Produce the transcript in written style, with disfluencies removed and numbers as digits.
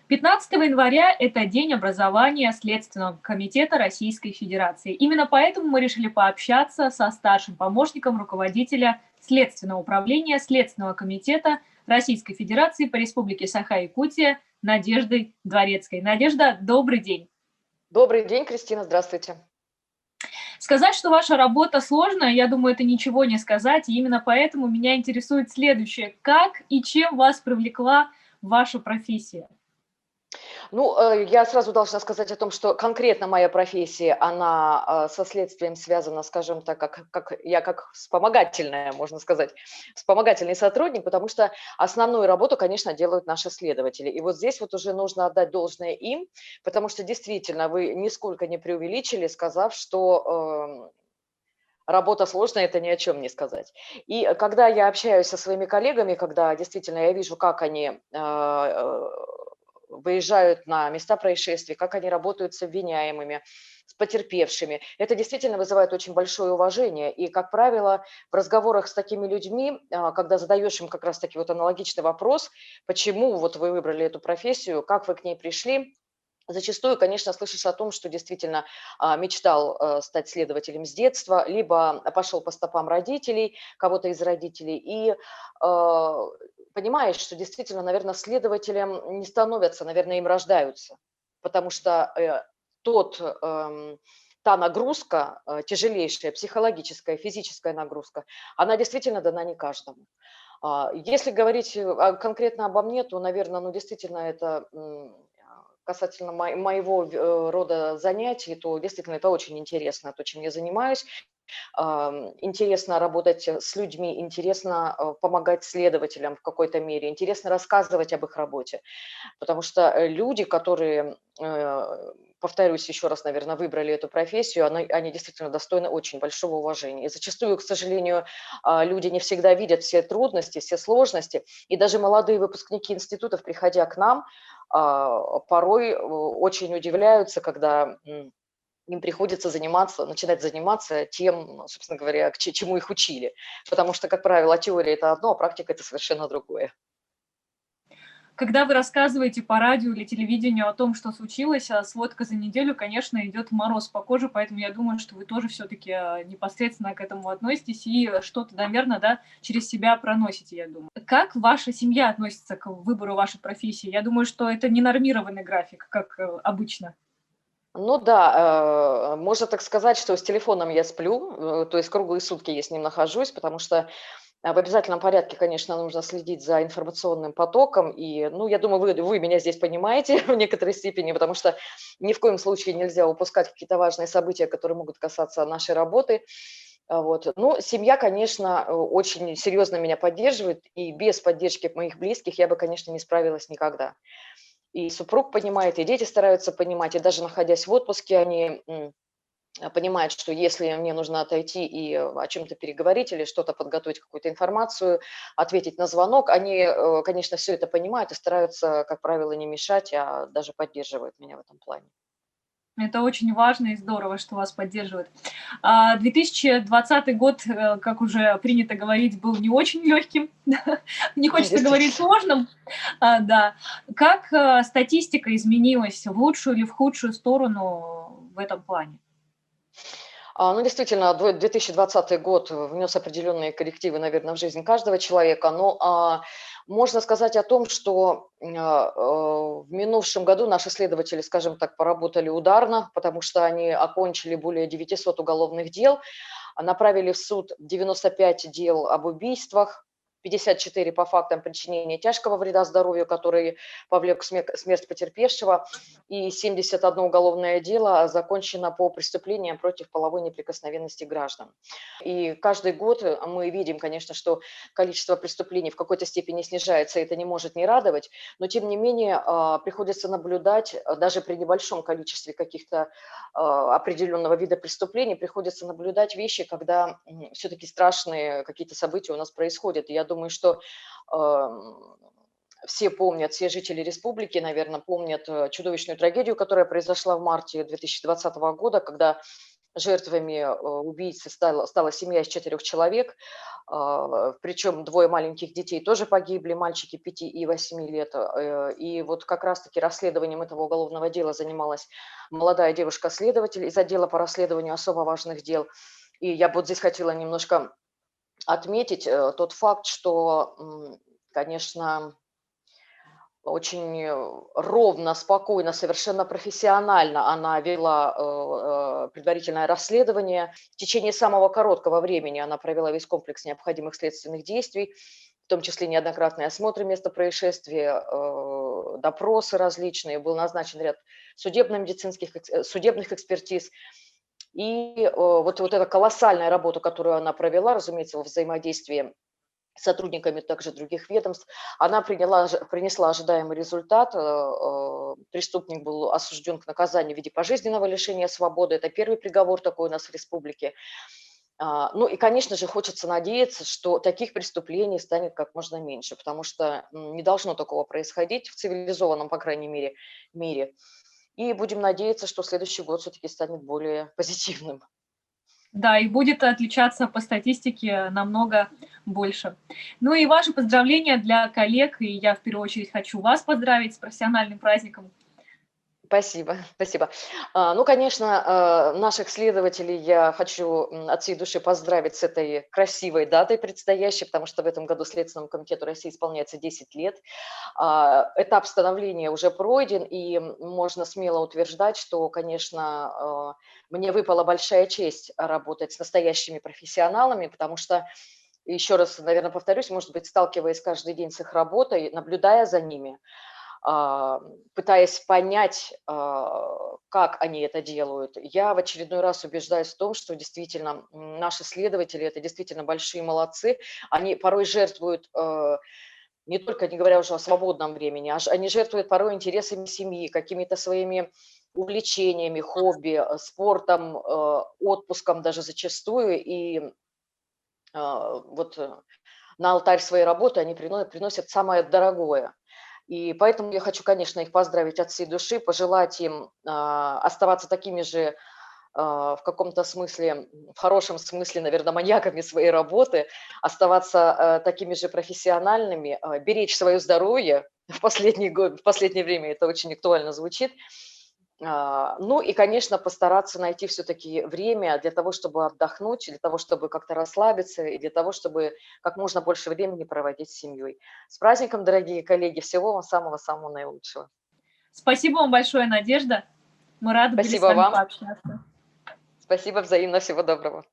15 января– это День образования Следственного комитета Российской Федерации. Именно поэтому мы решили пообщаться со старшим помощником руководителя Следственного управления Следственного комитета Российской Федерации по Республике Саха-Якутия Надеждой Дворецкой. Надежда, добрый день. Добрый день, Кристина, здравствуйте. Сказать, что ваша работа сложная, я думаю, это ничего не сказать. И именно поэтому меня интересует следующее. Как и чем вас привлекла ваша профессия? Я сразу должна сказать о том, что конкретно моя профессия, она со следствием связана, скажем так, как вспомогательная, можно сказать, вспомогательный сотрудник, потому что основную работу, конечно, делают наши следователи. И вот здесь вот уже нужно отдать должное им, потому что действительно вы нисколько не преувеличили, сказав, что работа сложная, это ни о чем не сказать. И когда я общаюсь со своими коллегами, когда действительно я вижу, как они выезжают на места происшествий, как они работают с обвиняемыми, с потерпевшими. Это действительно вызывает очень большое уважение. И, как правило, в разговорах с такими людьми, когда задаешь им как раз-таки вот аналогичный вопрос, почему вот вы выбрали эту профессию, как вы к ней пришли, зачастую, конечно, слышишь о том, что действительно мечтал стать следователем с детства, либо пошел по стопам родителей, кого-то из родителей, и понимаешь, что действительно, наверное, следователем не становятся, наверное, им рождаются, потому что та нагрузка, тяжелейшая, психологическая, физическая нагрузка, она действительно дана не каждому. Если говорить конкретно обо мне, то, наверное, ну, действительно, это касательно моего рода занятий, то действительно это очень интересно, то, чем я занимаюсь. Интересно работать с людьми, интересно помогать следователям в какой-то мере, интересно рассказывать об их работе, потому что люди, которые, повторюсь еще раз, наверное, выбрали эту профессию, они действительно достойны очень большого уважения. И зачастую, к сожалению, люди не всегда видят все трудности, все сложности, и даже молодые выпускники институтов, приходя к нам, порой очень удивляются, когда им приходится начинать заниматься тем, собственно говоря, чему их учили. Потому что, как правило, теория – это одно, а практика – это совершенно другое. Когда вы рассказываете по радио или телевидению о том, что случилось, сводка за неделю, конечно, идет мороз по коже, поэтому я думаю, что вы тоже все-таки непосредственно к этому относитесь и что-то, наверное, да, через себя проносите, я думаю. Как ваша семья относится к выбору вашей профессии? Я думаю, что это не нормированный график, как обычно. Ну да, можно так сказать, что с телефоном я сплю, то есть круглые сутки я с ним нахожусь, потому что в обязательном порядке, конечно, нужно следить за информационным потоком. И, ну, я думаю, вы меня здесь понимаете в некоторой степени, потому что ни в коем случае нельзя упускать какие-то важные события, которые могут касаться нашей работы. Вот. Ну, семья, конечно, очень серьезно меня поддерживает, и без поддержки моих близких я бы, конечно, не справилась никогда. И супруг понимает, и дети стараются понимать, и даже находясь в отпуске, они понимают, что если мне нужно отойти и о чем-то переговорить или что-то подготовить, какую-то информацию, ответить на звонок, они, конечно, все это понимают и стараются, как правило, не мешать, а даже поддерживают меня в этом плане. Это очень важно и здорово, что вас поддерживают. 2020 год, как уже принято говорить, был не очень легким. Не хочется говорить Действительно. сложным. Да. Как статистика изменилась в лучшую или в худшую сторону в этом плане? Ну, действительно, 2020 год внес определенные коррективы, наверное, в жизнь каждого человека, но можно сказать о том, что в минувшем году наши следователи, скажем так, поработали ударно, потому что они окончили более 900 уголовных дел, направили в суд 95 дел об убийствах, 54 по фактам причинения тяжкого вреда здоровью, который повлек смерть потерпевшего, и 71 уголовное дело закончено по преступлениям против половой неприкосновенности граждан. И каждый год мы видим, конечно, что количество преступлений в какой-то степени снижается, и это не может не радовать, но тем не менее приходится наблюдать, даже при небольшом количестве каких-то определенного вида преступлений, приходится наблюдать вещи, когда все-таки страшные какие-то события у нас происходят. И я думаю, что все помнят, все жители республики, наверное, помнят чудовищную трагедию, которая произошла в марте 2020 года, когда жертвами убийцы стала семья из 4 человек, причем двое маленьких детей тоже погибли, мальчики 5 и 8 лет. И вот как раз-таки расследованием этого уголовного дела занималась молодая девушка-следователь из отдела по расследованию особо важных дел. И я бы вот здесь хотела немножко отметить тот факт, что, конечно, очень ровно, спокойно, совершенно профессионально она вела предварительное расследование. В течение самого короткого времени она провела весь комплекс необходимых следственных действий, в том числе неоднократные осмотры места происшествия, допросы различные, был назначен ряд судебно-медицинских, судебных экспертиз. И вот эта колоссальная работа, которую она провела, разумеется, во взаимодействии с сотрудниками также других ведомств, она принесла ожидаемый результат. Преступник был осужден к наказанию в виде пожизненного лишения свободы. Это первый приговор такой у нас в республике. Ну и, конечно же, хочется надеяться, что таких преступлений станет как можно меньше, потому что не должно такого происходить в цивилизованном, по крайней мере, мире. И будем надеяться, что следующий год все-таки станет более позитивным. Да, и будет отличаться по статистике намного больше. Ну и ваши поздравления для коллег, и я в первую очередь хочу вас поздравить с профессиональным праздником. Спасибо, спасибо. Ну, конечно, наших следователей я хочу от всей души поздравить с этой красивой датой предстоящей, потому что в этом году Следственному комитету России исполняется 10 лет. Этап становления уже пройден, и можно смело утверждать, что, конечно, мне выпала большая честь работать с настоящими профессионалами, потому что, еще раз, наверное, повторюсь, может быть, сталкиваясь каждый день с их работой, наблюдая за ними, пытаясь понять, как они это делают, я в очередной раз убеждаюсь в том, что действительно наши следователи – это действительно большие молодцы. Они порой жертвуют, не только, не говоря уже о свободном времени, они жертвуют порой интересами семьи, какими-то своими увлечениями, хобби, спортом, отпуском даже зачастую. И вот на алтарь своей работы они приносят самое дорогое. И поэтому я хочу, конечно, их поздравить от всей души, пожелать им оставаться такими же, в каком-то смысле, в хорошем смысле, наверное, маньяками своей работы, оставаться такими же профессиональными, беречь свое здоровье. В последнее время это очень актуально звучит. Ну и, конечно, постараться найти все-таки время для того, чтобы отдохнуть, для того, чтобы как-то расслабиться и для того, чтобы как можно больше времени проводить с семьей. С праздником, дорогие коллеги! Всего вам самого-самого наилучшего. Спасибо вам большое, Надежда. Мы рады были с Спасибо вами вам. пообщаться. Спасибо взаимно. Всего доброго.